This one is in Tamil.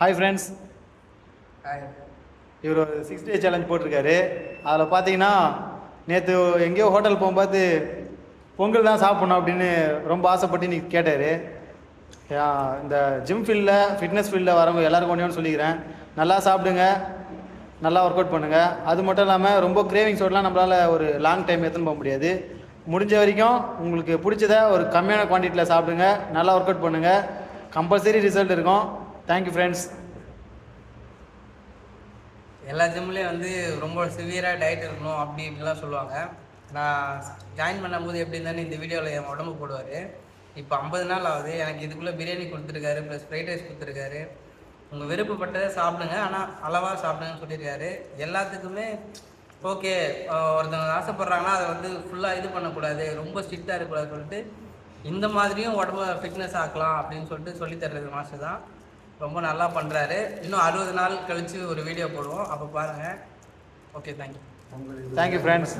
Hi friends, hi. இவர் ஒரு 6 டே சேலஞ்ச் போட்டிருக்காரு. அதில் பார்த்தீங்கன்னா நேற்று எங்கேயோ ஹோட்டல் போகும்போது பொங்கல் தான் சாப்பிட்ணும் அப்படின்னு ரொம்ப ஆசைப்பட்டு இன்றைக்கி கேட்டார். இந்த ஜிம் ஃபீல்டில் ஃபிட்னஸ் ஃபீல்டில் வரவங்க எல்லாருக்கும் ஒன்றே சொல்லிக்கிறேன், நல்லா சாப்பிடுங்க, நல்லா ஒர்க் அவுட் பண்ணுங்கள். அது மட்டும் இல்லாமல் ரொம்ப கிரேவிங்ஸோடலாம் நம்மளால் ஒரு லாங் டைம் எடுத்துன்னு போக முடியாது. முடிஞ்ச வரைக்கும் உங்களுக்கு பிடிச்சத ஒரு கம்மியான குவான்டிட்டியில் சாப்பிடுங்க, நல்லா ஒர்க் அவுட் பண்ணுங்கள், கம்பல்சரி ரிசல்ட் இருக்கும். Thank you friends. எல்லா ஜிம்லேயும் வந்து ரொம்ப சிவியராக டயட் இருக்கணும் அப்படி இப்படிலாம் சொல்லுவாங்க. நான் ஜாயின் பண்ணும்போது எப்படி இருந்தாலும் இந்த வீடியோவில் என் உடம்பு போடுவார். இப்போ 50 நாள் ஆகுது. எனக்கு இதுக்குள்ளே பிரியாணி கொடுத்துருக்காரு, ப்ளஸ் ஃப்ரைட் ரைஸ் கொடுத்துருக்காரு. உங்கள் விருப்பப்பட்டதை சாப்பிடுங்க, ஆனால் அளவாக சாப்பிடுங்கன்னு சொல்லியிருக்காரு. எல்லாத்துக்குமே ஓகே. ஒருத்தவங்க ஆசைப்பட்றாங்கன்னா அதை வந்து ஃபுல்லாக இது பண்ணக்கூடாது, ரொம்ப ஸ்ட்ரிக்டாக இருக்கக்கூடாதுன்னு சொல்லிட்டு இந்த மாதிரியும் உடம்பு ஃபிட்னஸ் ஆக்கலாம் அப்படின்னு சொல்லிட்டு சொல்லித்தர்றது மாஸ்டர் தான். ரொம்ப நல்லா பண்ணுறாரு. இன்னும் 60 நாள் கழித்து ஒரு வீடியோ போடுவோம், அப்போ பாருங்கள். Okay, thank you friends.